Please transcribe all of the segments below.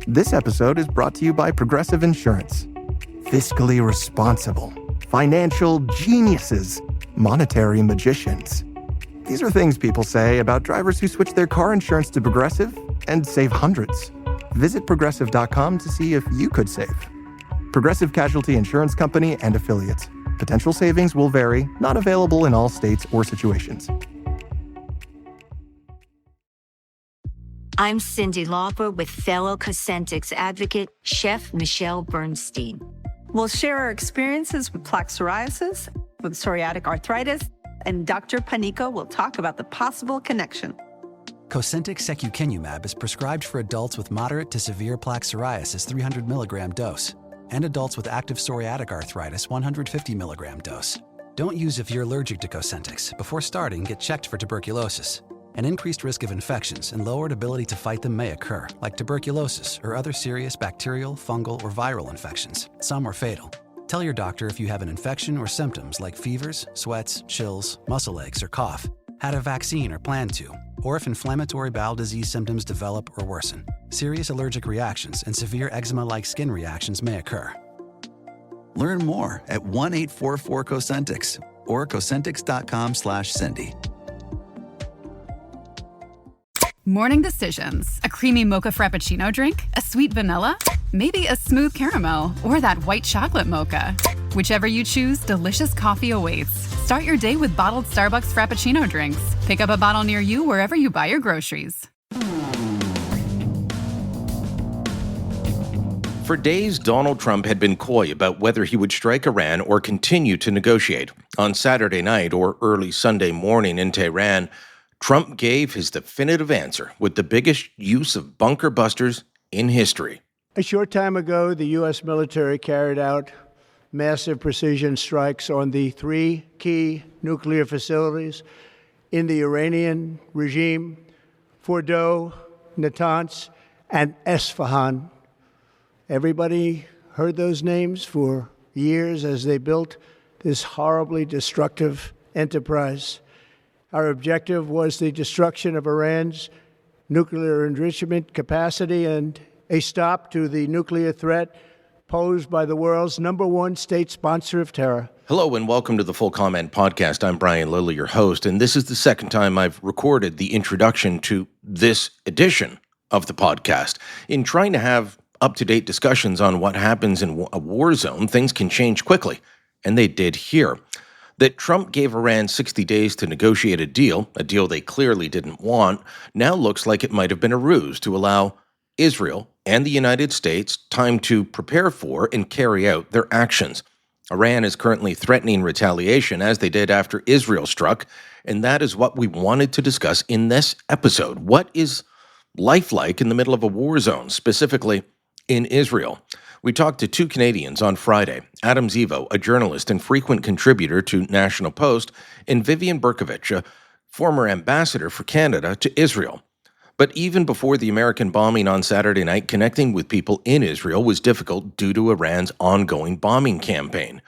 This episode is brought to you by Progressive Insurance. Fiscally responsible, financial geniuses, monetary magicians. These are things people say about drivers who switch their car insurance to Progressive and save hundreds. Visit progressive.com to see if you could save. Progressive Casualty Insurance Company and Affiliates. Potential savings will vary, not available in all states or situations. I'm Cindy Lauper with fellow Cosentyx advocate, Chef Michelle Bernstein. We'll share our experiences with plaque psoriasis, with psoriatic arthritis, and Dr. Panica will talk about the possible connection. Cosentyx secukinumab is prescribed for adults with moderate to severe plaque psoriasis 300 milligram dose and adults with active psoriatic arthritis 150 milligram dose. Don't use if you're allergic to Cosentyx. Before starting, get checked for tuberculosis. An increased risk of infections and lowered ability to fight them may occur, like tuberculosis or other serious bacterial, fungal, or viral infections. Some are fatal. Tell your doctor if you have an infection or symptoms like fevers, sweats, chills, muscle aches, or cough, had a vaccine or plan to, or if inflammatory bowel disease symptoms develop or worsen. Serious allergic reactions and severe eczema-like skin reactions may occur. Learn more at 1-844-COSENTYX or Cosentyx.com/Cindy. Morning decisions. A creamy mocha frappuccino drink? A sweet vanilla? Maybe a smooth caramel or that white chocolate mocha. Whichever you choose, delicious coffee awaits. Start your day with bottled Starbucks Frappuccino drinks. Pick up a bottle near you wherever you buy your groceries. For days, Donald Trump had been coy about whether he would strike Iran or continue to negotiate. On Saturday night or early Sunday morning in Tehran, Trump gave his definitive answer with the biggest use of bunker busters in history. A short time ago, the U.S. military carried out massive precision strikes on the three key nuclear facilities in the Iranian regime: Fordow, Natanz, and Esfahan. Everybody heard those names for years as they built this horribly destructive enterprise. Our objective was the destruction of Iran's nuclear enrichment capacity and a stop to the nuclear threat posed by the world's number one state sponsor of terror. Hello and welcome to the Full Comment Podcast. I'm Brian Lilly, your host, and this is the second time I've recorded the introduction to this edition of the podcast. In trying to have up-to-date discussions on what happens in a war zone, things can change quickly, and they did here. That Trump gave Iran 60 days to negotiate a deal they clearly didn't want, now looks like it might have been a ruse to allow Israel and the United States time to prepare for and carry out their actions. Iran is currently threatening retaliation, as they did after Israel struck, and that is what we wanted to discuss in this episode. What is life like in the middle of a war zone, specifically in Israel? We talked to two Canadians on Friday, Adam Zivo, a journalist and frequent contributor to National Post, and Vivian Bercovici, a former ambassador for Canada to Israel. But even before the American bombing on Saturday night, connecting with people in Israel was difficult due to Iran's ongoing bombing campaign.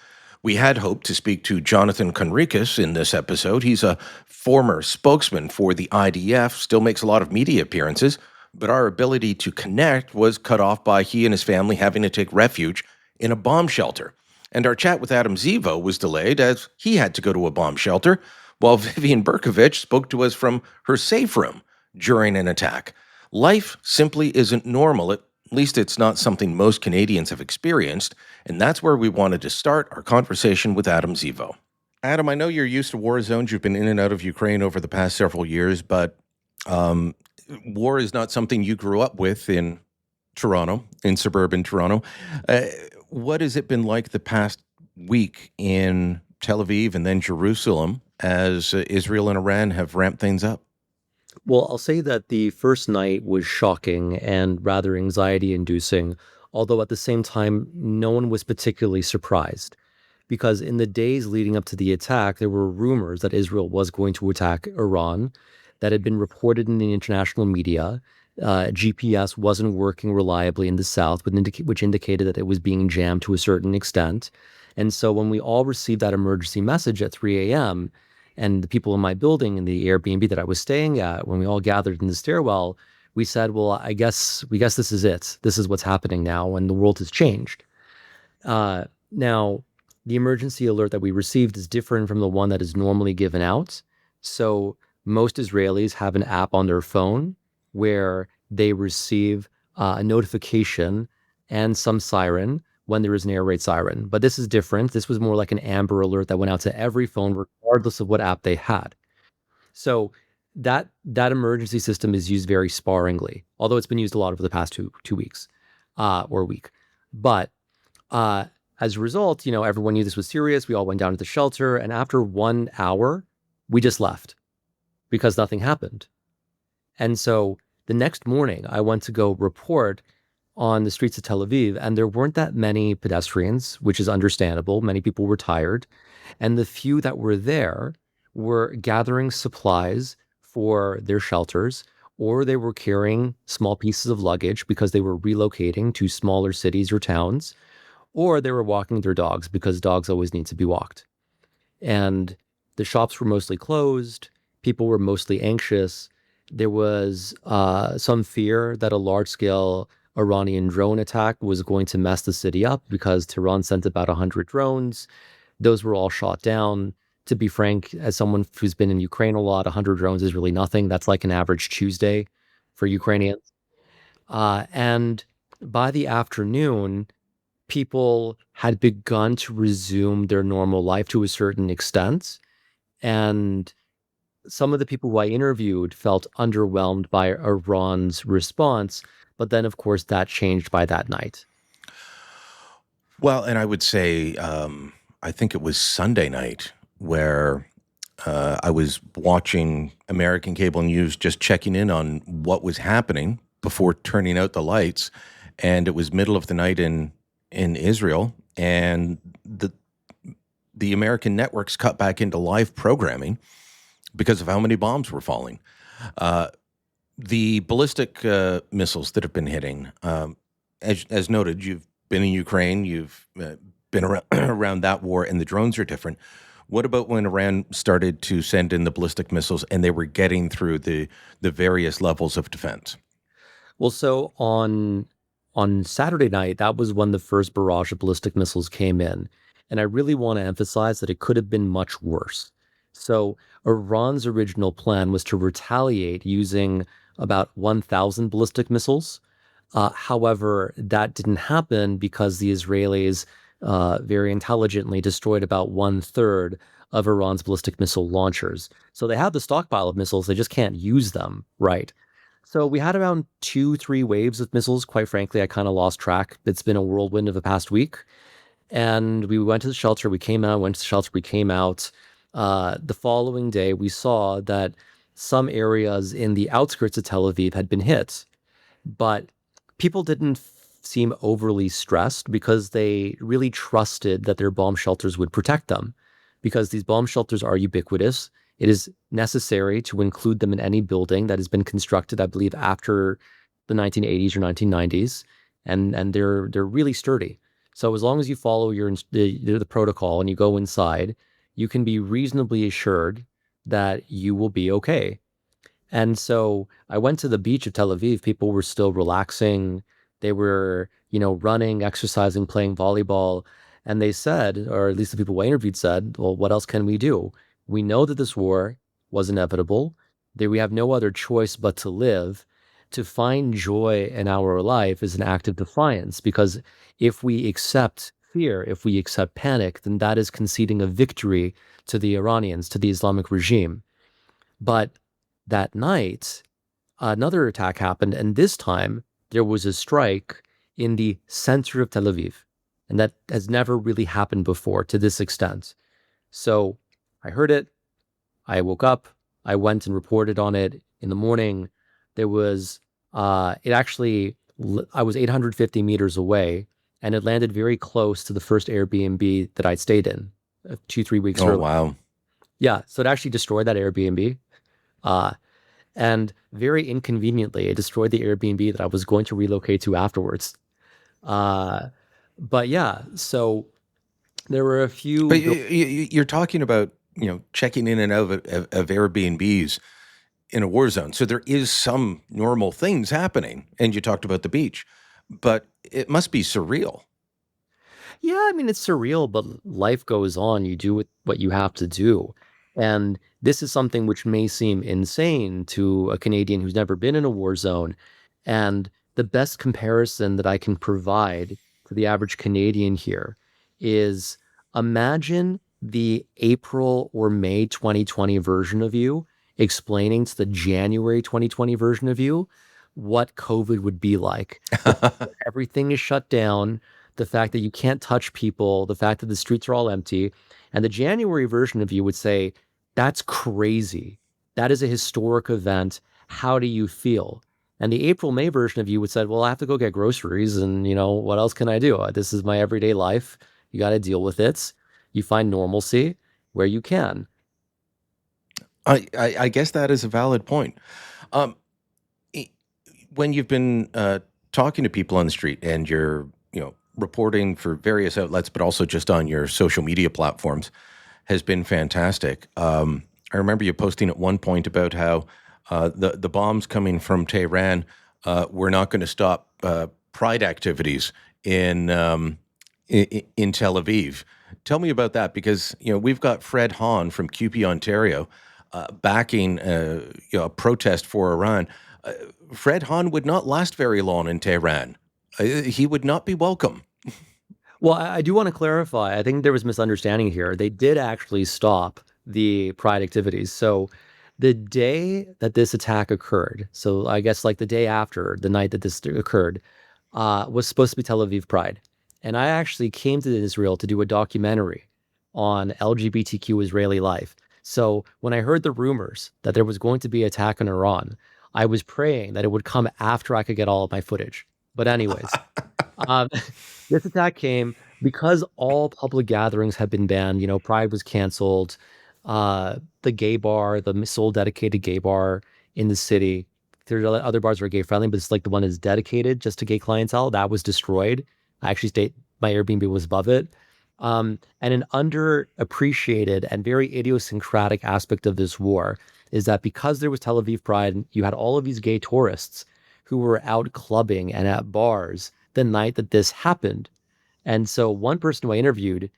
We had hoped to speak to Jonathan Conricus in this episode. He's a former spokesman for the IDF, still makes a lot of media appearances, but our ability to connect was cut off by he and his family having to take refuge in a bomb shelter. And our chat with Adam Zivo was delayed as he had to go to a bomb shelter, while Vivian Bercovici spoke to us from her safe room during an attack. Life simply isn't normal. At least it's not something most Canadians have experienced, and that's where we wanted to start our conversation with Adam Zivo. Adam, I know you're used to war zones. You've been in and out of Ukraine over the past several years, but war is not something you grew up with in Toronto, in suburban Toronto. What has it been like the past week in Tel Aviv and then Jerusalem as Israel and Iran have ramped things up? Well, I'll say that the first night was shocking and rather anxiety-inducing, although at the same time, no one was particularly surprised. Because in the days leading up to the attack, there were rumors that Israel was going to attack Iran that had been reported in the international media. GPS wasn't working reliably in the south, which indicated that it was being jammed to a certain extent. And so when we all received that emergency message at 3 a.m., and the people in my building in the Airbnb that I was staying at, when we all gathered in the stairwell, we said, well, we guess this is it. This is what's happening now, and the world has changed. Now, the emergency alert that we received is different from the one that is normally given out. So most Israelis have an app on their phone where they receive a notification and some siren when there is an air raid siren. But this is different. This was more like an Amber Alert that went out to every phone, regardless of what app they had. So that emergency system is used very sparingly, although it's been used a lot over the past two weeks or a week. But as a result, everyone knew this was serious. We all went down to the shelter, and after 1 hour, we just left because nothing happened. And so the next morning, I went to go report on the streets of Tel Aviv, and there weren't that many pedestrians, which is understandable. Many people were tired, and the few that were there were gathering supplies for their shelters, or they were carrying small pieces of luggage because they were relocating to smaller cities or towns, or they were walking their dogs because dogs always need to be walked. And the shops were mostly closed. People were mostly anxious. There was some fear that a large-scale Iranian drone attack was going to mess the city up because Tehran sent about 100 drones. Those were all shot down. To be frank, as someone who's been in Ukraine a lot, 100 drones is really nothing. That's like an average Tuesday for Ukrainians. And by the afternoon, people had begun to resume their normal life to a certain extent. And some of the people who I interviewed felt underwhelmed by Iran's response. But then, of course, that changed by that night. Well, and I would say, I think it was Sunday night where I was watching American cable news, just checking in on what was happening before turning out the lights. And it was middle of the night in Israel, and the American networks cut back into live programming because of how many bombs were falling. The ballistic missiles that have been hitting, as noted, you've been in Ukraine, you've been around that war, and the drones are different. What about when Iran started to send in the ballistic missiles and they were getting through the various levels of defense? Well, so on Saturday night, that was when the first barrage of ballistic missiles came in. And I really want to emphasize that it could have been much worse. So Iran's original plan was to retaliate using about 1,000 ballistic missiles. However, that didn't happen because the Israelis very intelligently destroyed about 1/3 of Iran's ballistic missile launchers. So they have the stockpile of missiles, they just can't use them, right? So we had around 2-3 waves of missiles. Quite frankly, I kind of lost track. It's been a whirlwind of the past week. And we went to the shelter, we came out, went to the shelter, we came out. The following day, we saw that some areas in the outskirts of Tel Aviv had been hit. But people didn't seem overly stressed because they really trusted that their bomb shelters would protect them. Because these bomb shelters are ubiquitous. It is necessary to include them in any building that has been constructed, I believe, after the 1980s or 1990s, and they're really sturdy. So as long as you follow the protocol and you go inside, you can be reasonably assured that you will be okay. And so I went to the beach of Tel Aviv. People were still relaxing. They were, running, exercising, playing volleyball. And they said, or at least the people I interviewed said, well, what else can we do? We know that this war was inevitable, that we have no other choice but to live. To find joy in our life is an act of defiance, because if we accept fear, if we accept panic, then that is conceding a victory to the Iranians, to the Islamic regime. But that night, another attack happened, and this time there was a strike in the center of Tel Aviv. And that has never really happened before to this extent. So I heard it. I woke up. I went and reported on it in the morning. There was, I was 850 meters away, and it landed very close to the first Airbnb that I'd stayed in 2-3 weeks earlier. Oh, wow. Yeah. So it actually destroyed that Airbnb. And very inconveniently, it destroyed the Airbnb that I was going to relocate to afterwards. But yeah, so there were a few. But you're talking about, checking in and out of Airbnbs. in a war zone. So there is some normal things happening. And you talked about the beach, but it must be surreal. Yeah, I mean, it's surreal, but life goes on. You do what you have to do. And this is something which may seem insane to a Canadian who's never been in a war zone. And the best comparison that I can provide to the average Canadian here is imagine the April or May 2020 version of you explaining to the January 2020 version of you what COVID would be like. Everything is shut down, the fact that you can't touch people, the fact that the streets are all empty. And the January version of you would say, that's crazy. That is a historic event. How do you feel? And the April, May version of you would say, well, I have to go get groceries and, what else can I do? This is my everyday life. You got to deal with it. You find normalcy where you can. I guess that is a valid point. When you've been talking to people on the street and you're, reporting for various outlets, but also just on your social media platforms, has been fantastic. I remember you posting at one point about how the bombs coming from Tehran were not going to stop pride activities in Tel Aviv. Tell me about that, because we've got Fred Hahn from CUPE Ontario backing a protest for Iran. Fred Hahn would not last very long in Tehran. He would not be welcome. Well, I do want to clarify. I think there was misunderstanding here. They did actually stop the pride activities. So the day that this attack occurred, so I guess like the day after, the night that this occurred, was supposed to be Tel Aviv Pride. And I actually came to Israel to do a documentary on LGBTQ Israeli life. So when I heard the rumors that there was going to be an attack on Iran, I was praying that it would come after I could get all of my footage. But anyways, this attack came because all public gatherings had been banned. Pride was canceled. The gay bar, the sole dedicated gay bar in the city, there's other bars that are gay friendly, but it's like the one is dedicated just to gay clientele, that was destroyed. I actually stayed, my Airbnb was above it. And an underappreciated and very idiosyncratic aspect of this war is that because there was Tel Aviv Pride, you had all of these gay tourists who were out clubbing and at bars the night that this happened. And so one person who I interviewed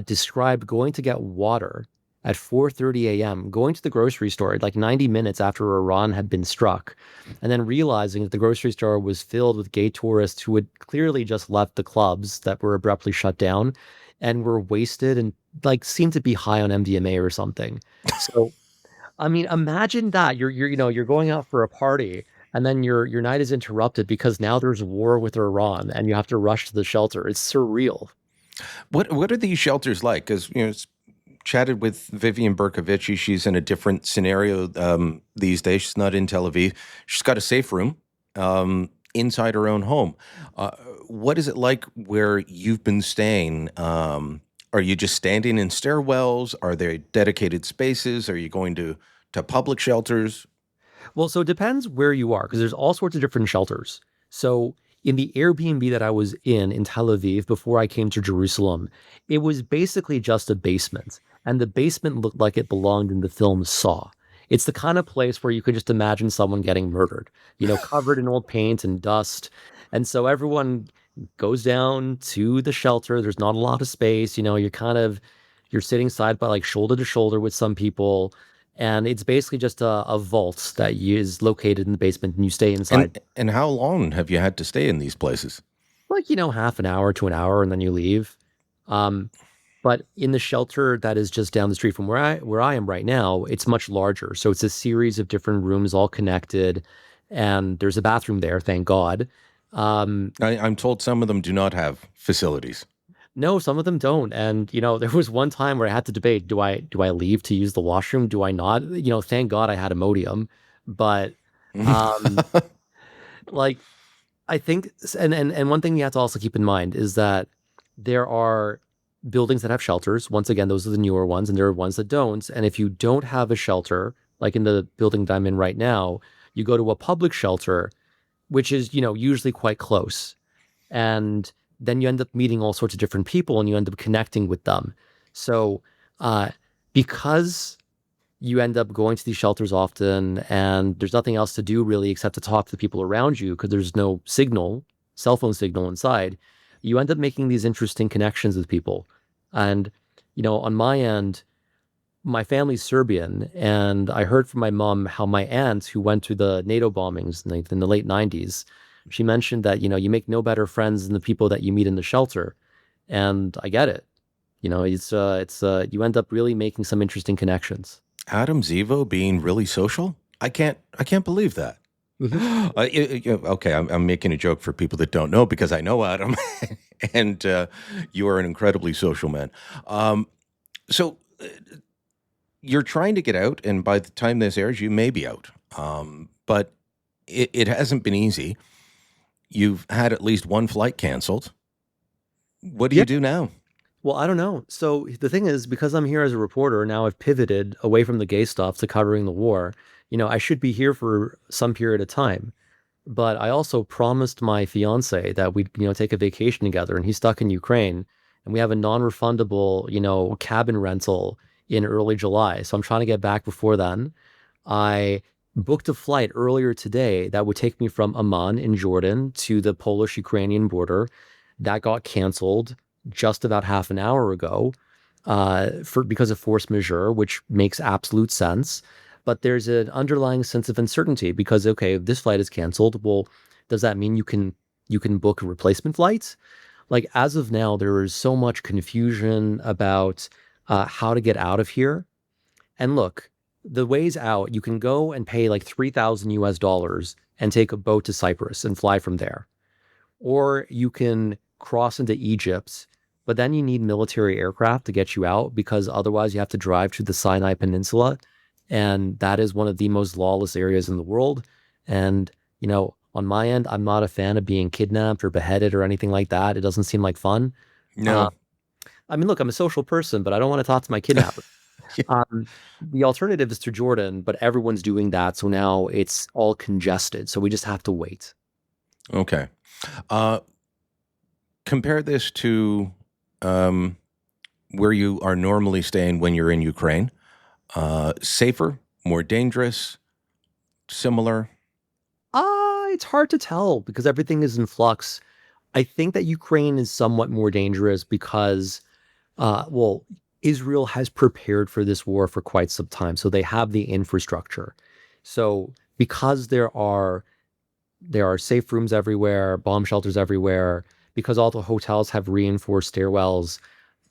described going to get water at 4:30 a.m., going to the grocery store like 90 minutes after Iran had been struck, and then realizing that the grocery store was filled with gay tourists who had clearly just left the clubs that were abruptly shut down and were wasted and like seemed to be high on MDMA or something. So, I mean, imagine that you're going out for a party and then your night is interrupted because now there's war with Iran and you have to rush to the shelter. It's surreal. What are these shelters like? Because chatted with Vivian Bercovici. She's in a different scenario these days. She's not in Tel Aviv. She's got a safe room inside her own home. What is it like where you've been staying? Are you just standing in stairwells? Are there dedicated spaces? Are you going to public shelters? Well, so it depends where you are, because there's all sorts of different shelters. So in the Airbnb that I was in Tel Aviv before I came to Jerusalem, it was basically just a basement. And the basement looked like it belonged in the film Saw. It's the kind of place where you could just imagine someone getting murdered, covered in old paint and dust. And so everyone goes down to the shelter. There's not a lot of space. You're sitting side by like shoulder to shoulder with some people. And it's basically just a vault that is located in the basement and you stay inside. And how long have you had to stay in these places? Like, half an hour to an hour and then you leave. But in the shelter that is just down the street from where I am right now, it's much larger. So it's a series of different rooms all connected. And there's a bathroom there, thank God. I'm told some of them do not have facilities. No, some of them don't. And, there was one time where I had to debate, do I leave to use the washroom? Do I not? Thank God I had Imodium. But, like, I think, and one thing you have to also keep in mind is that there are buildings that have shelters. Once again, those are the newer ones, and there are ones that don't. And if you don't have a shelter, like in the building that I'm in right now, you go to a public shelter, which is, usually quite close. And then you end up meeting all sorts of different people and you end up connecting with them. So because you end up going to these shelters often, and there's nothing else to do really except to talk to the people around you because there's no signal, cell phone signal inside. You end up making these interesting connections with people. And, on my end, my family's Serbian, and I heard from my mom how my aunt, who went through the NATO bombings in the late 90s, she mentioned that, you make no better friends than the people that you meet in the shelter. And I get it. You end up really making some interesting connections. Adam Zivo being really social? I can't believe that. Okay, I'm making a joke for people that don't know because I know Adam, and you are an incredibly social man. So you're trying to get out, and by the time this airs, you may be out. But it hasn't been easy. You've had at least one flight canceled. What do you do now? Well, I don't know. So the thing is, because I'm here as a reporter, now I've pivoted away from the gay stuff to covering the war. I should be here for some period of time. But I also promised my fiance that we'd, take a vacation together, and he's stuck in Ukraine. And we have a non-refundable, cabin rental in early July. So I'm trying to get back before then. I booked a flight earlier today that would take me from Amman in Jordan to the Polish-Ukrainian border. That got canceled just about half an hour ago because of force majeure, which makes absolute sense. But there's an underlying sense of uncertainty because, okay, if this flight is canceled, well, does that mean you can book replacement flights? Like, as of now, there is so much confusion about how to get out of here. And look, the ways out, you can go and pay like $3,000 and take a boat to Cyprus and fly from there. Or you can cross into Egypt, but then you need military aircraft to get you out because otherwise you have to drive to the Sinai Peninsula. And that is one of the most lawless areas in the world. And, on my end, I'm not a fan of being kidnapped or beheaded or anything like that. It doesn't seem like fun. No. Look, I'm a social person, but I don't want to talk to my kidnapper. The alternative is to Jordan, but everyone's doing that. So now it's all congested. So we just have to wait. Okay. Compare this to where you are normally staying when you're in Ukraine. Safer, more dangerous, similar? It's hard to tell because everything is in flux. I think that Ukraine is somewhat more dangerous because, Israel has prepared for this war for quite some time. So they have the infrastructure. So because there are safe rooms everywhere, bomb shelters everywhere, because all the hotels have reinforced stairwells,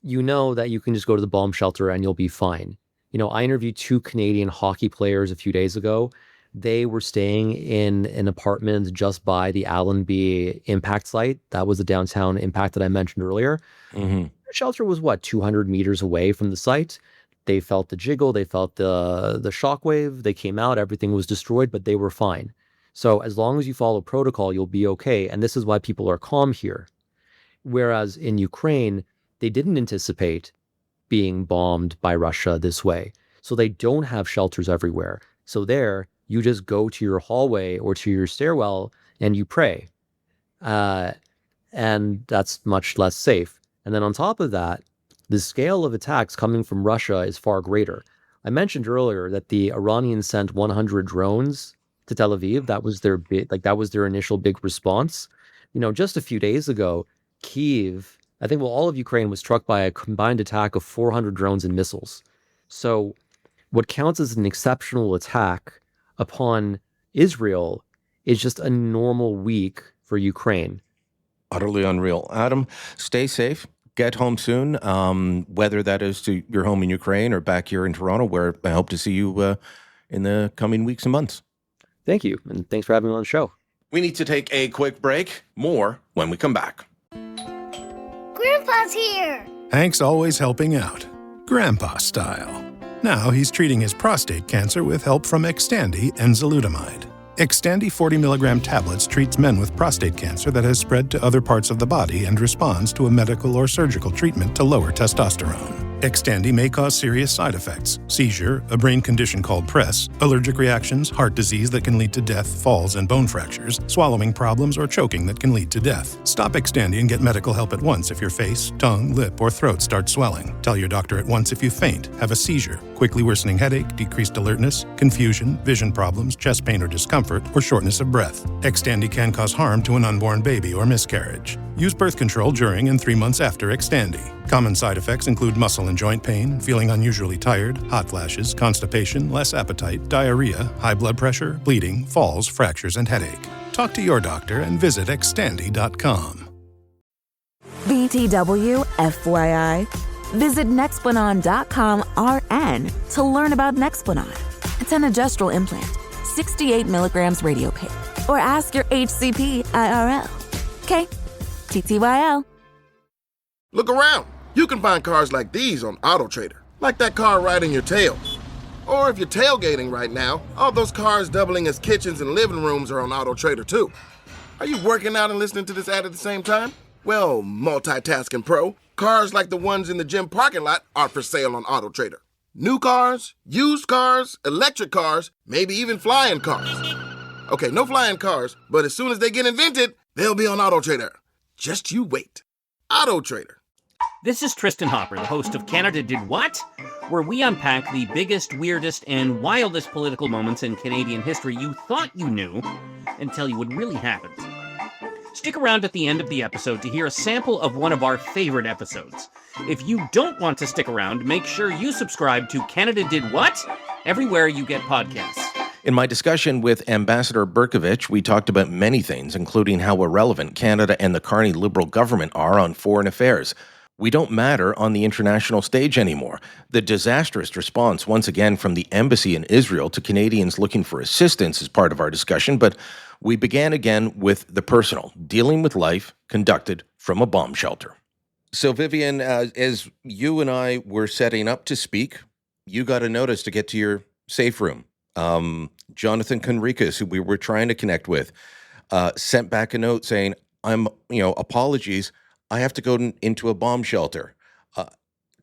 that you can just go to the bomb shelter and you'll be fine. I interviewed 2 Canadian hockey players a few days ago. They were staying in an apartment just by the Allenby impact site. That was the downtown impact that I mentioned earlier. Mm-hmm. The shelter was 200 meters away from the site. They felt the jiggle, they felt the shockwave. They came out, everything was destroyed, but they were fine. So as long as you follow protocol, you'll be okay. And this is why people are calm here. Whereas in Ukraine, they didn't anticipate being bombed by Russia this way. So they don't have shelters everywhere. So there, you just go to your hallway or to your stairwell and you pray. And that's much less safe. And then on top of that, the scale of attacks coming from Russia is far greater. I mentioned earlier that the Iranians sent 100 drones to Tel Aviv. That was their initial big response. Just a few days ago, Kyiv, I think all of Ukraine was struck by a combined attack of 400 drones and missiles. So what counts as an exceptional attack upon Israel is just a normal week for Ukraine. Utterly unreal. Adam, stay safe. Get home soon, whether that is to your home in Ukraine or back here in Toronto, where I hope to see you in the coming weeks and months. Thank you, and thanks for having me on the show. We need to take a quick break. More when we come back. Grandpa's here! Hank's always helping out, Grandpa style. Now he's treating his prostate cancer with help from Xtandi enzalutamide. Xtandi 40 milligram tablets treats men with prostate cancer that has spread to other parts of the body and responds to a medical or surgical treatment to lower testosterone. Xtandi may cause serious side effects: seizure, a brain condition called PRESS, allergic reactions, heart disease that can lead to death, falls and bone fractures, swallowing problems, or choking that can lead to death. Stop Xtandi and get medical help at once if your face, tongue, lip, or throat start swelling. Tell your doctor at once if you faint, have a seizure, quickly worsening headache, decreased alertness, confusion, vision problems, chest pain or discomfort, or shortness of breath. Xtandi can cause harm to an unborn baby or miscarriage. Use birth control during and 3 months after Xtandi. Common side effects include muscle and joint pain, feeling unusually tired, hot flashes, constipation, less appetite, diarrhea, high blood pressure, bleeding, falls, fractures, and headache. Talk to your doctor and visit Xtandi.com. BTW FYI. Visit Nexplanon.com RN to learn about Nexplanon. It's an gestural implant, 68 milligrams radiopaque. Or ask your HCP IRL. Okay, TTYL. Look around. You can find cars like these on AutoTrader, like that car riding your tail. Or if you're tailgating right now, all those cars doubling as kitchens and living rooms are on AutoTrader too. Are you working out and listening to this ad at the same time? Well, multitasking pro, cars like the ones in the gym parking lot are for sale on AutoTrader. New cars, used cars, electric cars, maybe even flying cars. Okay, no flying cars, but as soon as they get invented, they'll be on AutoTrader. Just you wait. AutoTrader. This is Tristan Hopper, the host of Canada Did What?, where we unpack the biggest, weirdest, and wildest political moments in Canadian history you thought you knew and tell you what really happened. Stick around at the end of the episode to hear a sample of one of our favorite episodes. If you don't want to stick around, make sure you subscribe to Canada Did What? Everywhere you get podcasts. In my discussion with Ambassador Bercovici, we talked about many things, including how irrelevant Canada and the Carney Liberal government are on foreign affairs. We don't matter on the international stage anymore. The disastrous response, once again, from the embassy in Israel to Canadians looking for assistance is part of our discussion, but we began again with the personal, dealing with life conducted from a bomb shelter. So, Vivian, as you and I were setting up to speak, you got a notice to get to your safe room. Jonathan Conricus, who we were trying to connect with, sent back a note saying, apologies, I have to go into a bomb shelter.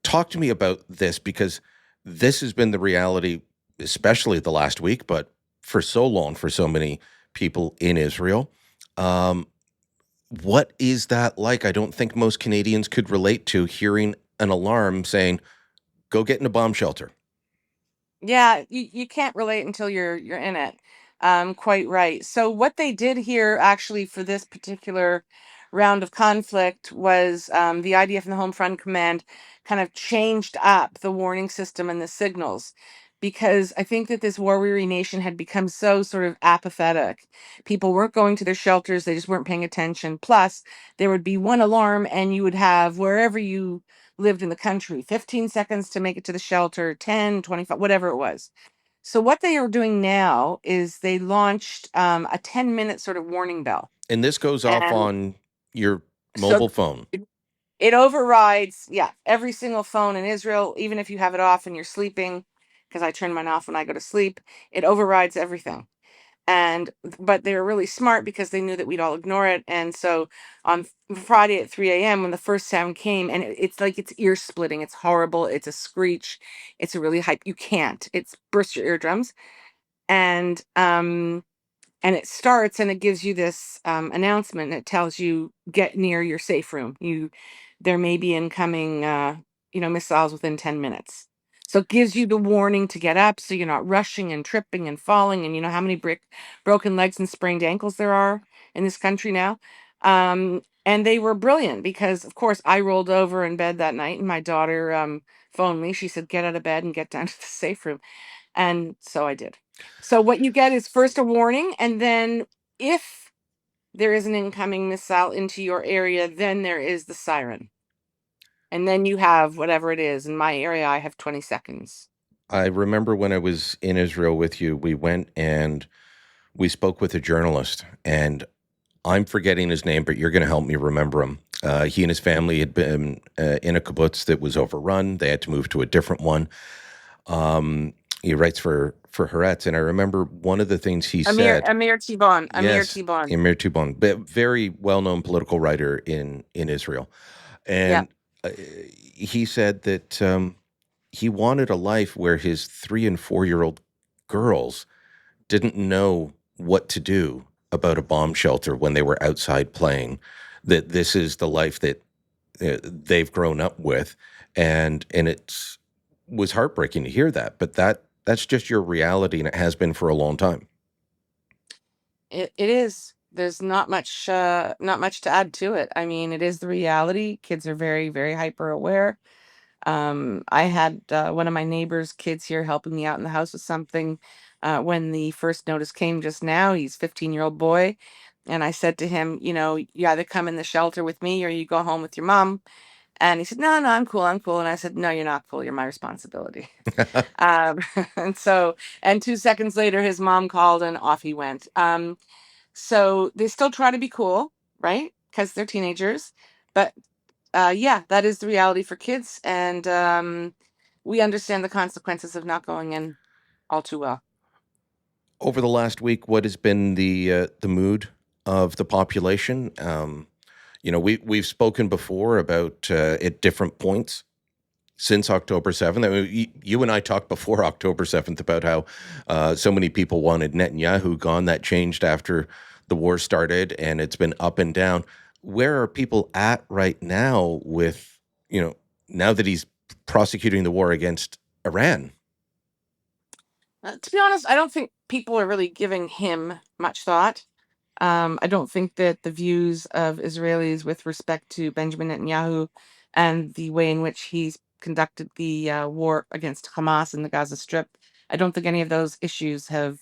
Talk to me about this, because this has been the reality, especially the last week, but for so long, for so many people in Israel. What is that like? I don't think most Canadians could relate to hearing an alarm saying, go get in a bomb shelter. Yeah, you can't relate until you're in it. Quite right. So what they did here actually for this particular round of conflict was the IDF and the Home Front Command kind of changed up the warning system and the signals, because I think that this war-weary nation had become so sort of apathetic. People weren't going to their shelters. They just weren't paying attention. Plus, there would be one alarm and you would have, wherever you lived in the country, 15 seconds to make it to the shelter, 10, 25, whatever it was. So what they are doing now is they launched a 10-minute sort of warning bell. And this goes off on your mobile phone. It overrides, every single phone in Israel, even if you have it off and you're sleeping, because I turn mine off when I go to sleep, it overrides everything. But they were really smart because they knew that we'd all ignore it. And so on Friday at 3 a.m. when the first sound came, and it's like, it's ear splitting. It's horrible. It's a screech. It's a really hype. You can't. It's burst your eardrums. And it starts and it gives you this announcement. It tells you get near your safe room. There may be incoming, missiles within 10 minutes. So it gives you the warning to get up so you're not rushing and tripping and falling. And you know how many broken legs and sprained ankles there are in this country now. And they were brilliant because, of course, I rolled over in bed that night and my daughter phoned me. She said, get out of bed and get down to the safe room. And so I did. So what you get is first a warning, and then if there is an incoming missile into your area, then there is the siren. And then you have whatever it is. In my area, I have 20 seconds. I remember when I was in Israel with you, we went and we spoke with a journalist, and I'm forgetting his name, but you're going to help me remember him. He and his family had been in a kibbutz that was overrun. They had to move to a different one. He writes for Haaretz, and I remember one of the things he said. Amir Tibon. Amir Tibon, very well-known political writer in Israel. And he said that he wanted a life where his 3 and 4-year-old girls didn't know what to do about a bomb shelter when they were outside playing, that this is the life that they've grown up with. And it was heartbreaking to hear that, but that's just your reality, and it has been for a long time. It is. There's not much to add to it. I mean, it is the reality. Kids are very, very hyper aware. I had one of my neighbor's kids here helping me out in the house with something when the first notice came just now. He's a 15-year-old boy. And I said to him, you either come in the shelter with me or you go home with your mom. And he said, no, no, I'm cool. I'm cool. And I said, no, you're not cool. You're my responsibility. Um, and 2 seconds later, his mom called and off he went. So they still try to be cool, right? Because they're teenagers. But yeah, that is the reality for kids. And we understand the consequences of not going in all too well. Over the last week, what has been the mood of the population? We've spoken before about at different points since October 7th. I mean, you and I talked before October 7th about how so many people wanted Netanyahu gone. That changed after the war started, and it's been up and down. Where are people at right now with, now that he's prosecuting the war against Iran? To be honest, I don't think people are really giving him much thought. I don't think that the views of Israelis with respect to Benjamin Netanyahu and the way in which he's conducted the war against Hamas in the Gaza Strip, I don't think any of those issues have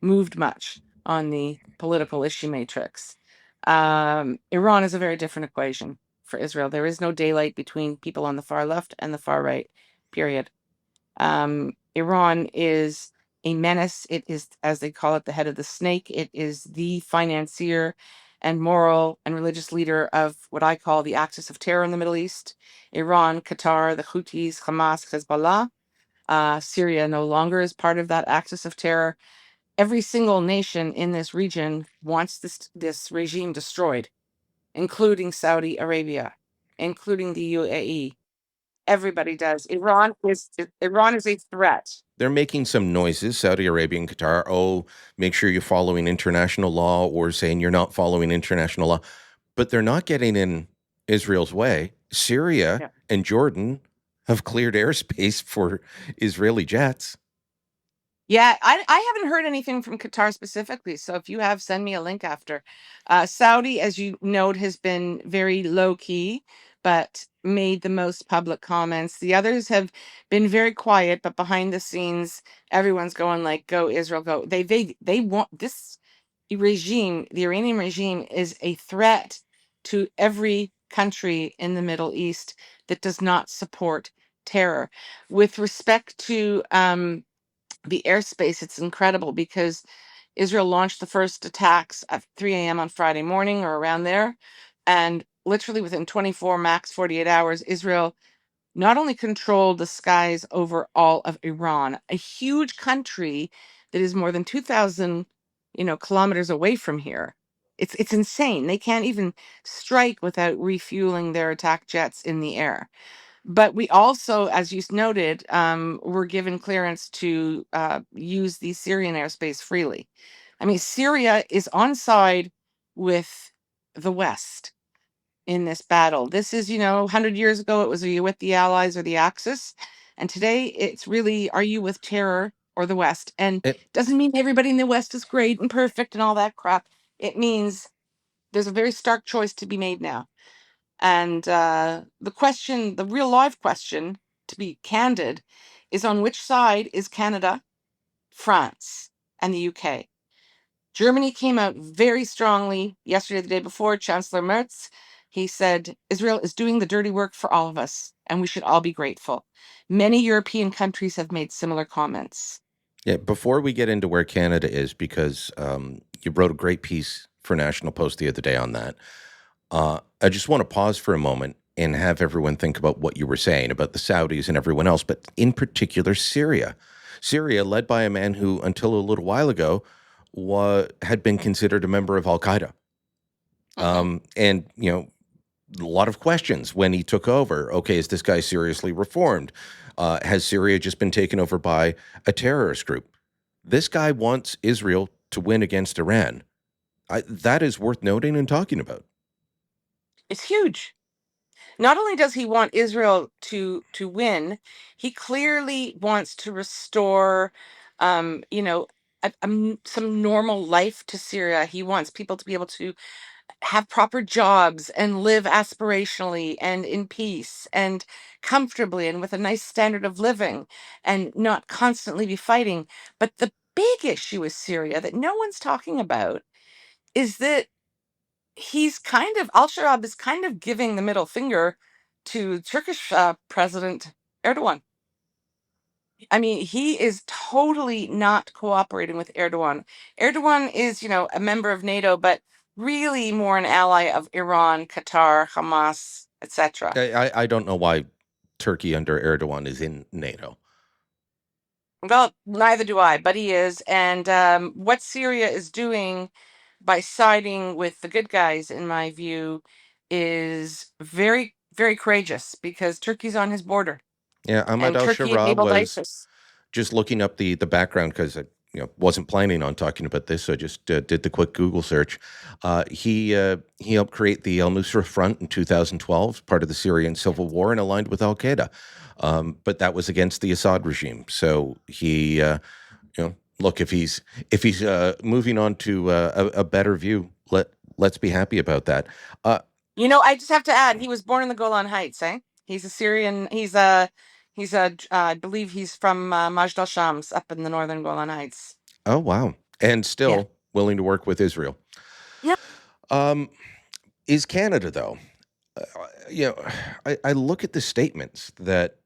moved much on the political issue matrix. Iran is a very different equation for Israel. There is no daylight between people on the far left and the far right, period. Iran is a menace. It is, as they call it, the head of the snake. It is the financier and moral and religious leader of what I call the axis of terror in the Middle East. Iran, Qatar, the Houthis, Hamas, Hezbollah. Syria no longer is part of that axis of terror. Every single nation in this region wants this regime destroyed, including Saudi Arabia, including the UAE. Everybody does. Iran is a threat. They're making some noises, Saudi Arabia and Qatar. Oh, make sure you're following international law, or saying you're not following international law. But they're not getting in Israel's way. Syria and Jordan have cleared airspace for Israeli jets. Yeah, I haven't heard anything from Qatar specifically. So if you have, send me a link after. Saudi, as you note, has been very low key, but made the most public comments. The others have been very quiet, but behind the scenes, everyone's going like, "Go Israel, go!" They want this regime. The Iranian regime is a threat to every country in the Middle East that does not support terror. With respect to the airspace, it's incredible because Israel launched the first attacks at 3 a.m. on Friday morning or around there. And literally within 24, max 48 hours, Israel not only controlled the skies over all of Iran, a huge country that is more than 2,000, kilometers away from here. It's insane. They can't even strike without refueling their attack jets in the air. But we also, as you noted, were given clearance to use the Syrian airspace freely. I mean, Syria is on side with the West in this battle. This is, 100 years ago, it was, are you with the Allies or the Axis? And today it's really, are you with terror or the West? And doesn't mean everybody in the West is great and perfect and all that crap. It means there's a very stark choice to be made now. And the real live question, to be candid, is on which side is Canada, France, and the UK? Germany came out very strongly yesterday, the day before. Chancellor Merz, he said, Israel is doing the dirty work for all of us, and we should all be grateful. Many European countries have made similar comments. Yeah, before we get into where Canada is, because you wrote a great piece for National Post the other day on that, I just want to pause for a moment and have everyone think about what you were saying about the Saudis and everyone else, but in particular Syria. Syria, led by a man who, until a little while ago, had been considered a member of Al-Qaeda. And, a lot of questions when he took over. Okay, is this guy seriously reformed? Has Syria just been taken over by a terrorist group? This guy wants Israel to win against Iran. That is worth noting and talking about. It's huge. Not only does he want Israel to win, he clearly wants to restore, you know, some normal life to Syria. He wants people to be able to have proper jobs and live aspirationally and in peace and comfortably and with a nice standard of living and not constantly be fighting. But the big issue with Syria that no one's talking about is that Al-Shabaab is kind of giving the middle finger to Turkish President Erdogan. I mean, he is totally not cooperating with Erdogan. Erdogan is, a member of NATO, but really more an ally of Iran, Qatar, Hamas, etc. I don't know why Turkey under Erdogan is in NATO. Well, neither do I, but he is. And what Syria is doing by siding with the good guys, in my view, is very, very courageous because Turkey's on his border. Yeah, Ahmad And Turkey al-Sharaa enabled was ISIS. just looking up the background because I wasn't planning on talking about this, so I just did the quick Google search. He helped create the Al Nusra Front in 2012, part of the Syrian civil war, and aligned with Al Qaeda. But that was against the Assad regime. So he, look, if he's moving on to a better view, let's be happy about that. I just have to add, he was born in the Golan Heights, eh? He's a Syrian. I believe he's from Majd al-Shams up in the northern Golan Heights. Oh, wow. And still willing to work with Israel. Yep. Is Canada, though? I look at the statements that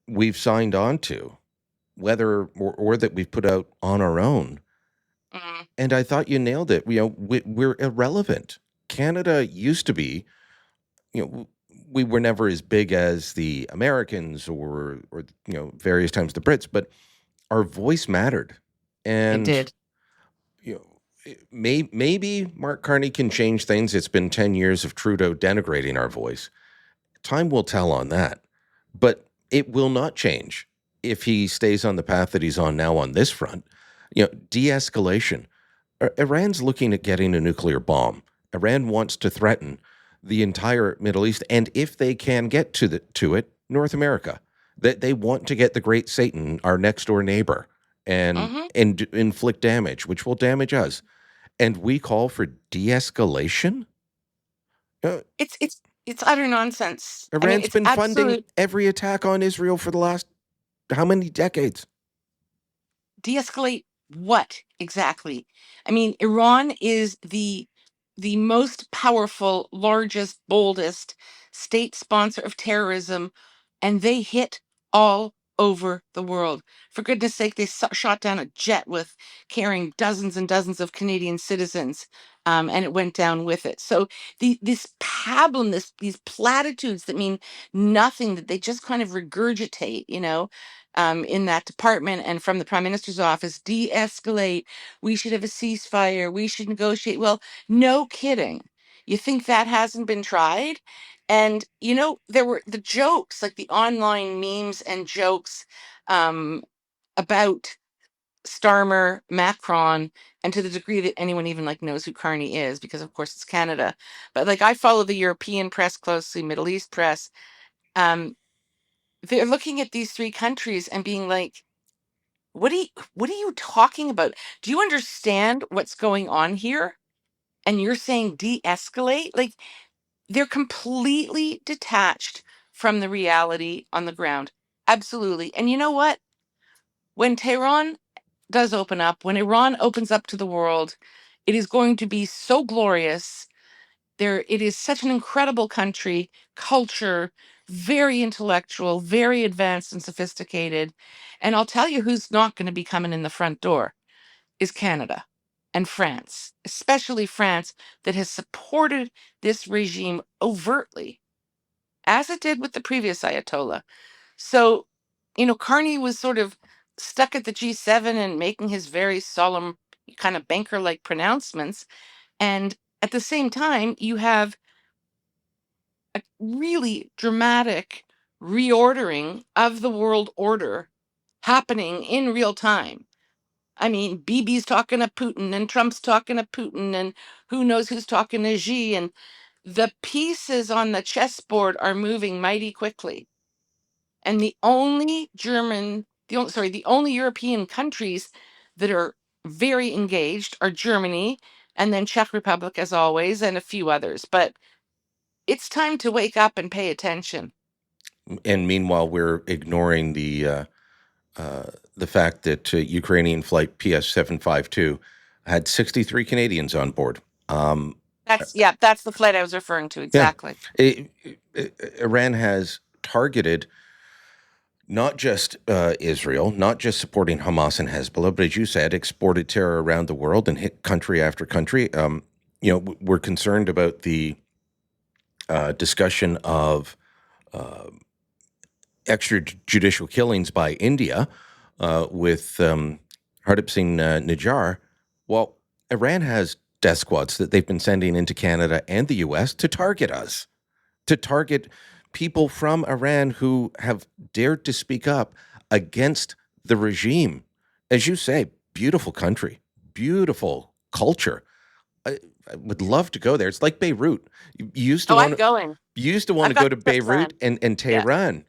we've signed on to, whether or that we've put out on our own. And I thought you nailed it. We're irrelevant. Canada used to be, we were never as big as the Americans or various times the Brits, but our voice mattered. And it did. Maybe Mark Carney can change things. It's been 10 years of Trudeau denigrating our voice. Time will tell on that. But it will not change if he stays on the path that he's on now on this front. De-escalation. Iran's looking at getting a nuclear bomb. Iran wants to threaten the entire Middle East, and if they can get to it, North America. That they want to get the Great Satan, our next door neighbor, and inflict damage, which will damage us. And we call for de-escalation? It's utter nonsense. Iran's been funding every attack on Israel for the last how many decades? De-escalate what exactly? I mean, Iran is the most powerful, largest, boldest state sponsor of terrorism, and they hit all over the world. For goodness sake, they shot down a jet carrying dozens and dozens of Canadian citizens, and it went down with it. So this pablum, these platitudes that mean nothing, that they just kind of regurgitate, in that department and from the Prime Minister's office, de-escalate. We should have a ceasefire. We should negotiate. Well, no kidding. You think that hasn't been tried? And, there were the jokes, like the online memes and jokes about Starmer, Macron, and to the degree that anyone even knows who Carney is, because of course it's Canada. But I follow the European press closely, Middle East press. They're looking at these three countries and being like, what are you talking about? Do you understand what's going on here? And you're saying de-escalate? They're completely detached from the reality on the ground. Absolutely. And you know what? When Tehran does open up, when Iran opens up to the world, it is going to be so glorious. It is such an incredible country, culture, very intellectual, very advanced and sophisticated. And I'll tell you who's not going to be coming in the front door is Canada and France, especially France, that has supported this regime overtly, as it did with the previous Ayatollah. So, Carney was sort of stuck at the G7 and making his very solemn, kind of banker-like pronouncements. And at the same time, you have a really dramatic reordering of the world order happening in real time. I mean, Bibi's talking to Putin and Trump's talking to Putin and who knows who's talking to Xi, and the pieces on the chessboard are moving mighty quickly. And the only the only European countries that are very engaged are Germany and then Czech Republic, as always, and a few others. But it's time to wake up and pay attention. And meanwhile, we're ignoring the fact that Ukrainian flight PS752 had 63 Canadians on board. That's the flight I was referring to. Exactly. Iran has targeted not just Israel, not just supporting Hamas and Hezbollah, but as you said, exported terror around the world and hit country after country. We're concerned about the discussion of extrajudicial killings by India with Hardip Singh Najjar. Well, Iran has death squads that they've been sending into Canada and the U.S. to target us, to target people from Iran who have dared to speak up against the regime. As you say, beautiful country, beautiful culture. I would love to go there. It's like Beirut. You used to I'm going. You used to want to go to Beirut and Tehran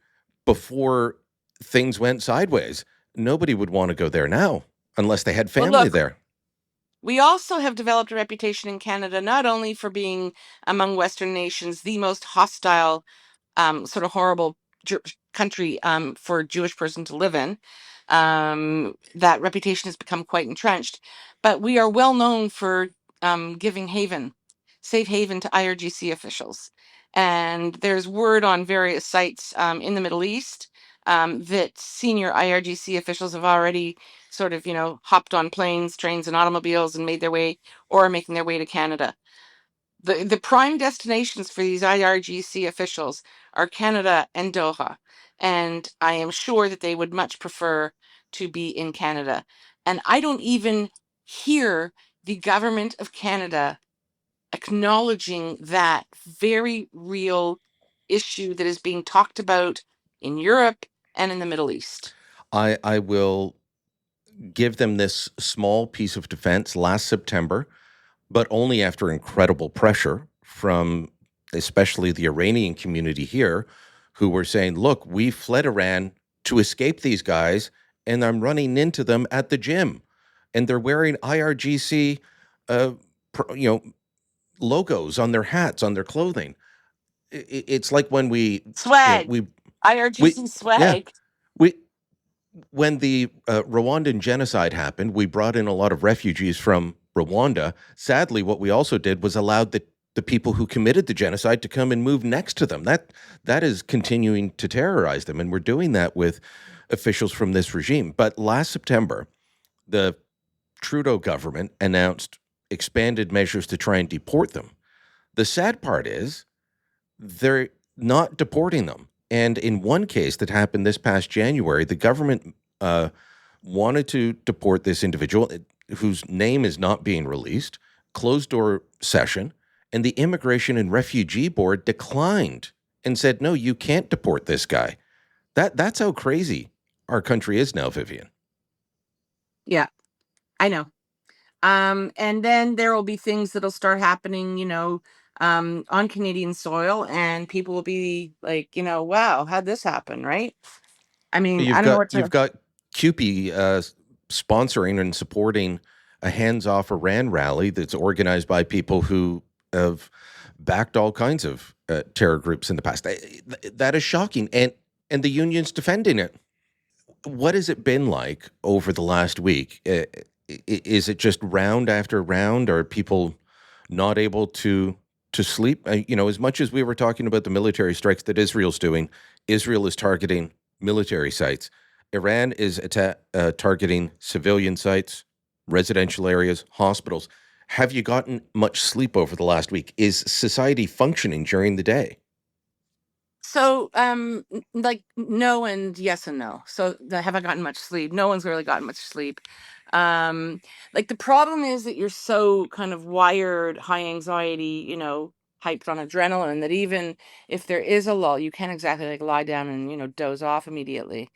before things went sideways. Nobody would want to go there now unless they had family there. We also have developed a reputation in Canada, not only for being among Western nations the most hostile, sort of horrible country for a Jewish person to live in. That reputation has become quite entrenched, but we are well known for giving safe haven to IRGC officials. And there's word on various sites in the Middle East that senior IRGC officials have already sort of, hopped on planes, trains, and automobiles and made their way or are making their way to Canada. The prime destinations for these IRGC officials are Canada and Doha. And I am sure that they would much prefer to be in Canada. And I don't even hear the government of Canada acknowledging that very real issue that is being talked about in Europe and in the Middle East. I will give them this small piece of defense last September, but only after incredible pressure from especially the Iranian community here, who were saying, look, we fled Iran to escape these guys, and I'm running into them at the gym. And they're wearing IRGC logos on their hats, on their clothing. It's like when we swag, IRGC swag. When the Rwandan genocide happened, we brought in a lot of refugees from Rwanda. Sadly, what we also did was allowed the people who committed the genocide to come and move next to them. That is continuing to terrorize them, and we're doing that with officials from this regime. But last September, the Trudeau government announced expanded measures to try and deport them. The sad part is they're not deporting them. And in one case that happened this past January, the government wanted to deport this individual whose name is not being released, closed-door session, and the Immigration and Refugee Board declined and said, no, you can't deport this guy. That's how crazy our country is now, Vivian. Yeah, I know. And then there will be things that'll start happening, on Canadian soil, and people will be like, wow, how'd this happen, right? I mean, you've I don't know what to... You've got CUPE sponsoring and supporting a hands-off Iran rally that's organized by people who have backed all kinds of terror groups in the past. That is shocking, and the union's defending it. What has it been like over the last week? Is it just round after round? Are people not able to sleep? As much as we were talking about the military strikes that Israel's doing, Israel is targeting military sites. Iran is targeting civilian sites, residential areas, hospitals. Have you gotten much sleep over the last week? Is society functioning during the day? So, no and yes and no. So, have I gotten much sleep? No one's really gotten much sleep. The problem is that you're so kind of wired, high anxiety, hyped on adrenaline that even if there is a lull, you can't exactly like lie down and, doze off immediately.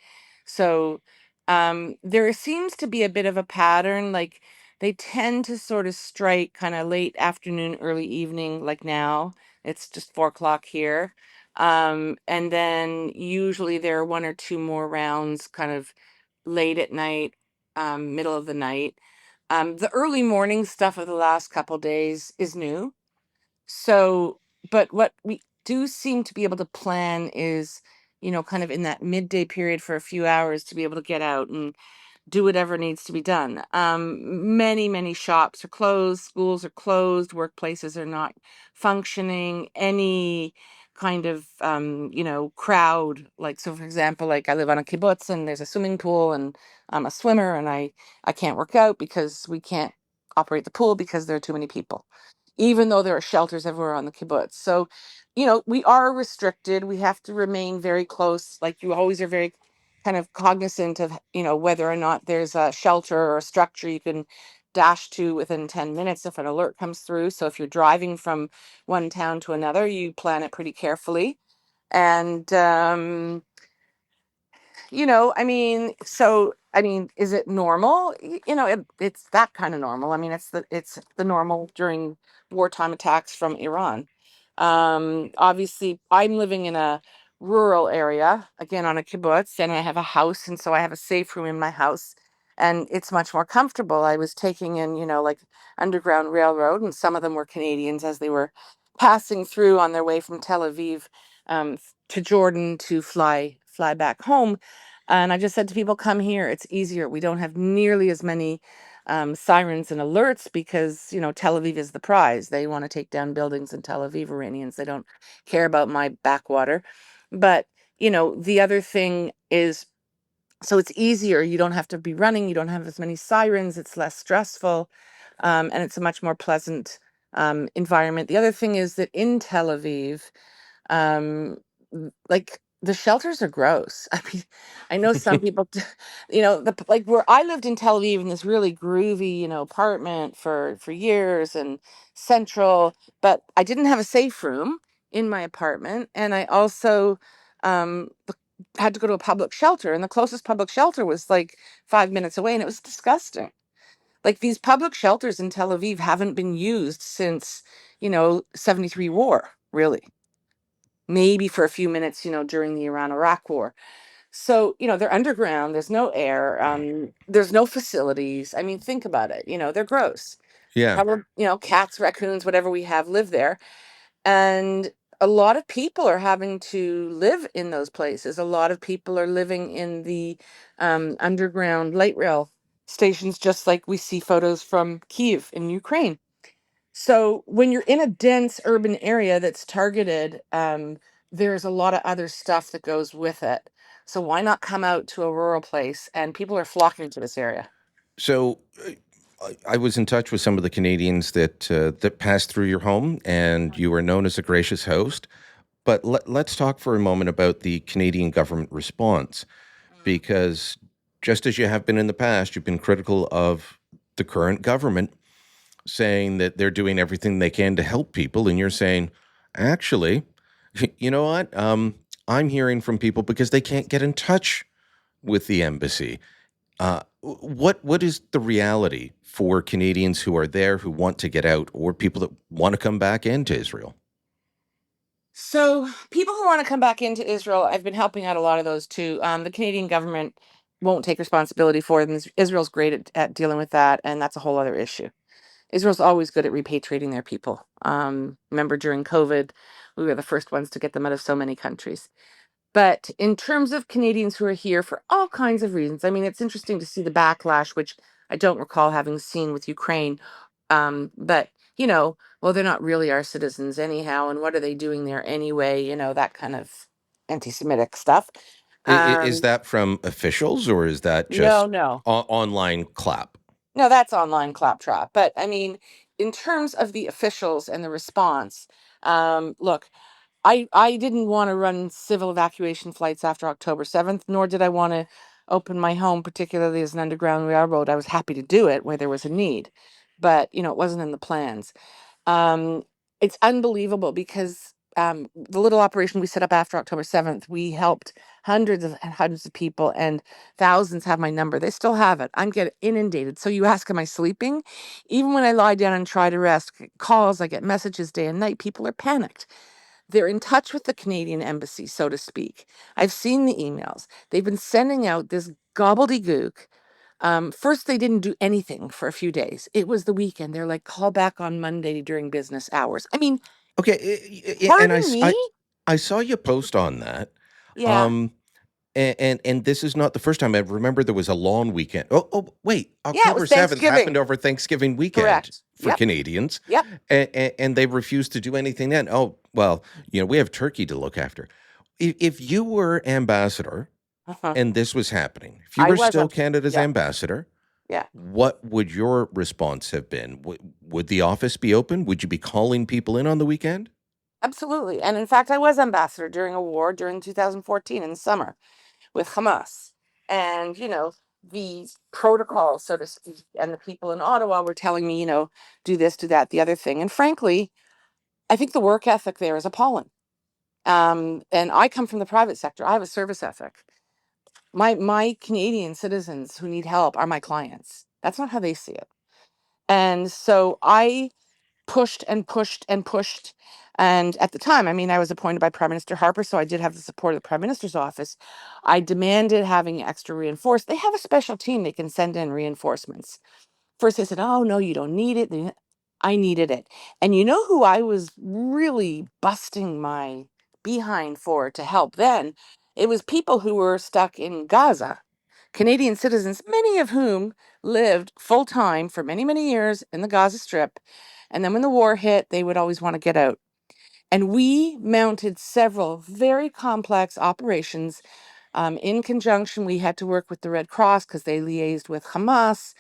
So there seems to be a bit of a pattern. Like they tend to sort of strike kind of late afternoon, early evening, like now. It's just 4 o'clock here. And then usually there are one or two more rounds kind of late at night, middle of the night. The early morning stuff of the last couple days is new. So, but what we do seem to be able to plan is, kind of in that midday period for a few hours to be able to get out and do whatever needs to be done. Many, many shops are closed, schools are closed, workplaces are not functioning. Any kind of, crowd, like, so for example, like I live on a kibbutz and there's a swimming pool and I'm a swimmer and I can't work out because we can't operate the pool because there are too many people, even though there are shelters everywhere on the kibbutz. So, we are restricted. We have to remain very close. Like you always are very kind of cognizant of, whether or not there's a shelter or a structure you can dash to within 10 minutes if an alert comes through. So if you're driving from one town to another, you plan it pretty carefully. And, is it normal? It's that kind of normal. I mean, it's the normal during wartime attacks from Iran. Obviously, I'm living in a rural area, again on a kibbutz, and I have a house, and so I have a safe room in my house, and it's much more comfortable. I was taking in, like Underground Railroad, and some of them were Canadians as they were passing through on their way from Tel Aviv to Jordan to fly back home. And I just said to people, come here. It's easier. We don't have nearly as many sirens and alerts because, Tel Aviv is the prize. They want to take down buildings in Tel Aviv, Iranians. They don't care about my backwater. But, the other thing is, so it's easier. You don't have to be running. You don't have as many sirens. It's less stressful. And it's a much more pleasant environment. The other thing is that in Tel Aviv, like the shelters are gross. I mean, I know some people, like where I lived in Tel Aviv in this really groovy, apartment for years and central, but I didn't have a safe room in my apartment, and I also um had to go to a public shelter, and the closest public shelter was like 5 minutes away, and it was disgusting. Like these public shelters in Tel Aviv haven't been used since 73 war, really, maybe for a few minutes, during the Iran-Iraq war. So, they're underground, there's no air, there's no facilities. I mean, think about it, they're gross. Yeah. Probably, cats, raccoons, whatever we have live there. And a lot of people are having to live in those places. A lot of people are living in the underground light rail stations, just like we see photos from Kyiv in Ukraine. So when you're in a dense urban area that's targeted, there's a lot of other stuff that goes with it. So why not come out to a rural place? And people are flocking to this area. So I was in touch with some of the Canadians that passed through your home, and you were known as a gracious host. But let's talk for a moment about the Canadian government response, because just as you have been in the past, you've been critical of the current government, saying that they're doing everything they can to help people, and you're saying, actually, you know what? I'm hearing from people because they can't get in touch with the embassy. What is the reality for Canadians who are there, who want to get out, or people that want to come back into Israel? So people who want to come back into Israel, I've been helping out a lot of those too. The Canadian government won't take responsibility for them. Israel's great at dealing with that, and that's a whole other issue. Israel's always good at repatriating their people. Remember during COVID, we were the first ones to get them out of so many countries. But in terms of Canadians who are here for all kinds of reasons, I mean, it's interesting to see the backlash, which I don't recall having seen with Ukraine. But, well, they're not really our citizens anyhow. And what are they doing there anyway? That kind of anti-Semitic stuff. Is that from officials, or is that just No. online clap? No, that's online claptrap. But I mean, in terms of the officials and the response, look, I didn't want to run civil evacuation flights after October 7th, nor did I want to open my home, particularly as an underground railroad. I was happy to do it where there was a need, but it wasn't in the plans. Um, It's unbelievable because the little operation we set up after October 7th, we helped hundreds and hundreds of people, and thousands have my number. They still have it. I'm getting inundated. So you ask, am I sleeping? Even when I lie down and try to rest, calls, I get messages day and night. People are panicked. They're in touch with the Canadian embassy, so to speak. I've seen the emails. They've been sending out this gobbledygook. First, they didn't do anything for a few days. It was the weekend. They're like, call back on Monday during business hours. I mean, Okay, and pardon me? I saw you post on that. Yeah. And this is not the first time. I remember there was a long weekend. Oh, wait, Yeah, it October was 7th happened Thanksgiving. over Thanksgiving weekend Correct. for Yep. Canadians, Yep. and they refused to do anything then. Oh, well, we have Turkey to look after. If you were ambassador Uh-huh. and this was happening, if you I were was still Canada's yeah. ambassador, Yeah. what would your response have been? Would the office be open? Would you be calling people in on the weekend? Absolutely. And in fact, I was ambassador during a war during 2014 in the summer with Hamas. And, the protocol, so to speak, and the people in Ottawa were telling me, do this, do that, the other thing. And frankly, I think the work ethic there is appalling. And I come from the private sector. I have a service ethic. My Canadian citizens who need help are my clients. That's not how they see it. And so I pushed and pushed and pushed. And at the time, I was appointed by Prime Minister Harper, so I did have the support of the Prime Minister's office. I demanded having extra reinforced. They have a special team they can send in reinforcements. First, they said, oh, no, you don't need it. I needed it. And you know who I was really busting my behind for to help then? It was people who were stuck in Gaza, Canadian citizens, many of whom lived full time for many, many years in the Gaza Strip. And then when the war hit, they would always want to get out. And we mounted several very complex operations. In conjunction, we had to work with the Red Cross because they liaised with Hamas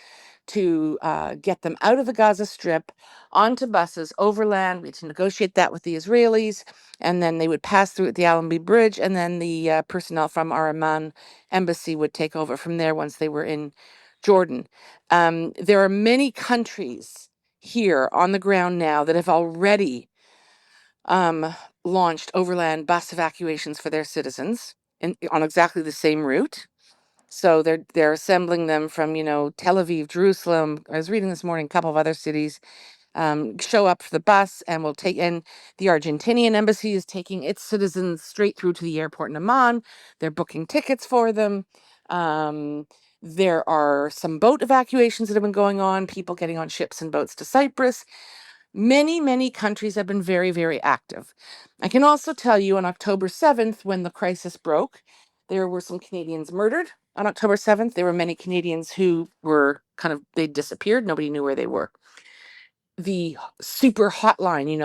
to get them out of the Gaza Strip onto buses overland. We had to negotiate that with the Israelis, and then they would pass through at the Allenby Bridge, and then the personnel from our Amman embassy would take over from there once they were in Jordan. There are many countries here on the ground now that have already launched overland bus evacuations for their citizens on exactly the same route. So they're assembling them from, Tel Aviv, Jerusalem. I was reading this morning, a couple of other cities show up for the bus and will take, and the Argentinian embassy is taking its citizens straight through to the airport in Amman. They're booking tickets for them. There are some boat evacuations that have been going on, people getting on ships and boats to Cyprus. Many, many countries have been very, very active. I can also tell you on October 7th, when the crisis broke, there were some Canadians murdered. On October 7th, there were many Canadians who were they disappeared. Nobody knew where they were. The super hotline,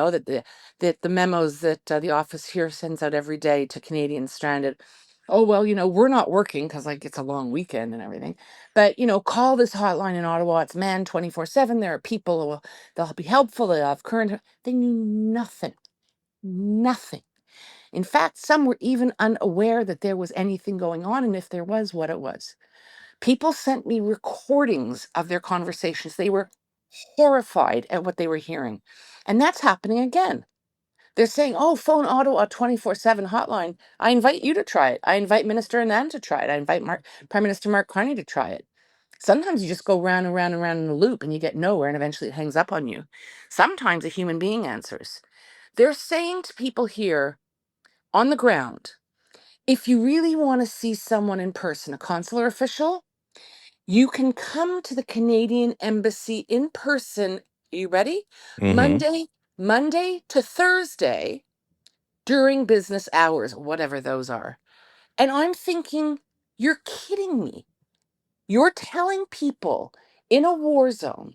that the memos that the office here sends out every day to Canadians stranded. Oh, well, we're not working because it's a long weekend and everything. But, call this hotline in Ottawa. It's manned 24/7. There are people they'll be helpful. They have they knew nothing. Nothing. In fact, some were even unaware that there was anything going on, and if there was, what it was. People sent me recordings of their conversations. They were horrified at what they were hearing. And that's happening again. They're saying, oh, phone Ottawa 24/7 hotline. I invite you to try it. I invite Minister Anand to try it. I invite Prime Minister Mark Carney to try it. Sometimes you just go round and round and round in a loop and you get nowhere, and eventually it hangs up on you. Sometimes a human being answers. They're saying to people here on the ground, if you really want to see someone in person, a consular official, you can come to the Canadian Embassy in person. Are you ready? Mm-hmm. Monday to Thursday during business hours, whatever those are. And I'm thinking, you're kidding me. You're telling people in a war zone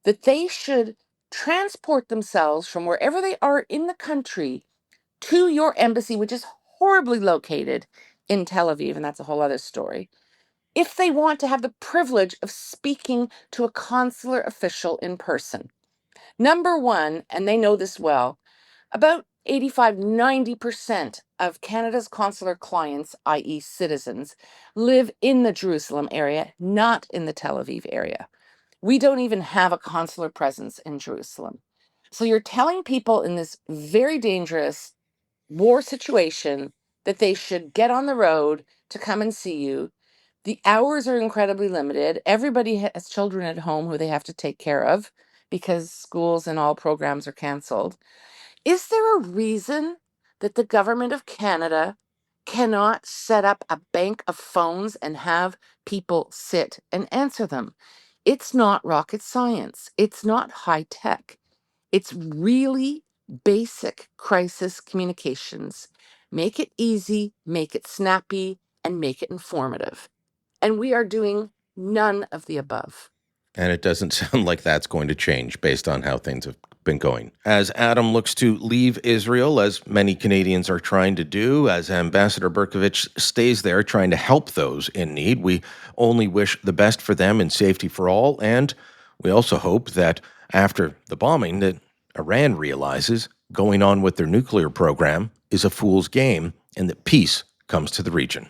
that they should transport themselves from wherever they are in the country to your embassy, which is horribly located in Tel Aviv, and that's a whole other story, if they want to have the privilege of speaking to a consular official in person. Number one, and they know this well, about 85-90% of Canada's consular clients, i.e. citizens, live in the Jerusalem area, not in the Tel Aviv area. We don't even have a consular presence in Jerusalem. So you're telling people in this very dangerous war situation that they should get on the road to come and see you. The hours are incredibly limited. Everybody has children at home who they have to take care of because schools and all programs are canceled. Is there a reason that the government of Canada cannot set up a bank of phones and have people sit and answer them? It's not rocket science. It's not high tech. It's really basic crisis communications. Make it easy, make it snappy, and make it informative. And we are doing none of the above. And it doesn't sound like that's going to change based on how things have been going. As Adam looks to leave Israel, as many Canadians are trying to do, as Ambassador Bercovici stays there trying to help those in need, we only wish the best for them and safety for all. And we also hope that after the bombing, that Iran realizes going on with their nuclear program is a fool's game and that peace comes to the region.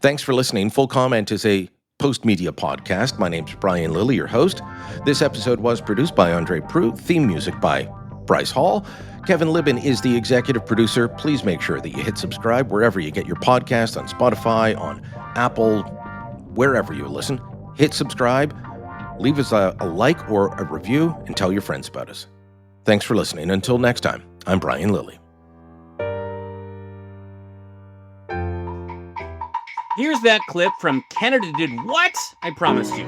Thanks for listening. Full Comment is a Postmedia podcast. My name's Brian Lilly, your host. This episode was produced by Andre Proulx, theme music by Bryce Hall. Kevin Libin is the executive producer. Please make sure that you hit subscribe wherever you get your podcast, on Spotify, on Apple, wherever you listen. Hit subscribe, leave us a like or a review, and tell your friends about us. Thanks for listening. Until next time, I'm Brian Lilly. Here's that clip from Canada Did What? I promised you.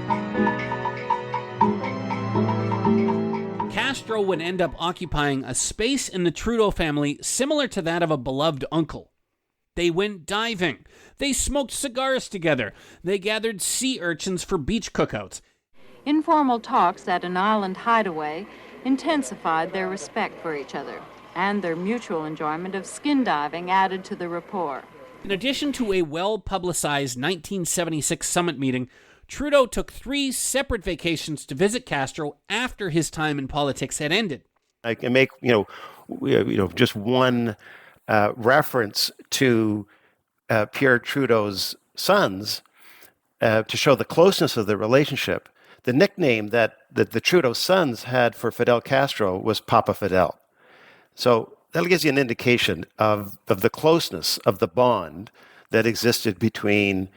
Castro would end up occupying a space in the Trudeau family similar to that of a beloved uncle. They went diving. They smoked cigars together. They gathered sea urchins for beach cookouts. Informal talks at an island hideaway intensified their respect for each other, and their mutual enjoyment of skin diving added to the rapport. In addition to a well-publicized 1976 summit meeting, Trudeau took 3 separate vacations to visit Castro after his time in politics had ended. I can make, just one reference to Pierre Trudeau's sons to show the closeness of the relationship. The nickname that the Trudeau sons had for Fidel Castro was Papa Fidel. So that gives you an indication of the closeness of the bond that existed between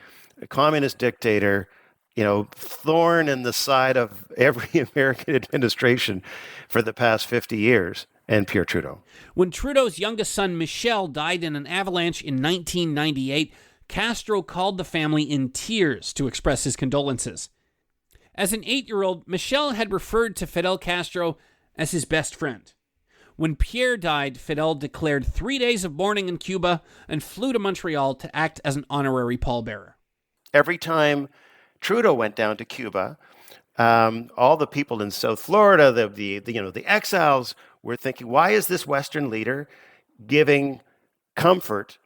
a communist dictator, thorn in the side of every American administration for the past 50 years, and Pierre Trudeau. When Trudeau's youngest son, Michel, died in an avalanche in 1998, Castro called the family in tears to express his condolences. As an 8-year-old, Michel had referred to Fidel Castro as his best friend. When Pierre died, Fidel declared 3 days of mourning in Cuba and flew to Montreal to act as an honorary pallbearer. Every time Trudeau went down to Cuba, all the people in South Florida, the exiles, were thinking, why is this Western leader giving comfort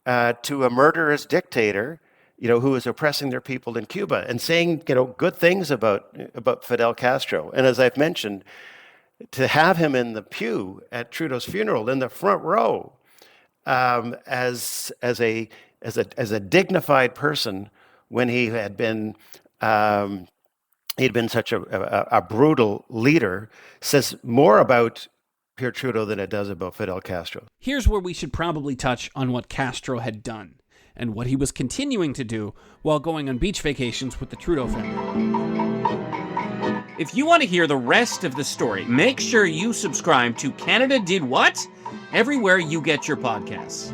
to a murderous dictator, who is oppressing their people in Cuba, and saying, good things about Fidel Castro? And as I've mentioned, to have him in the pew at Trudeau's funeral in the front row, as a dignified person when he had been such a brutal leader, says more about Pierre Trudeau than it does about Fidel Castro. Here's where we should probably touch on what Castro had done and what he was continuing to do while going on beach vacations with the Trudeau family. If you want to hear the rest of the story, make sure you subscribe to Canada Did What? Everywhere you get your podcasts.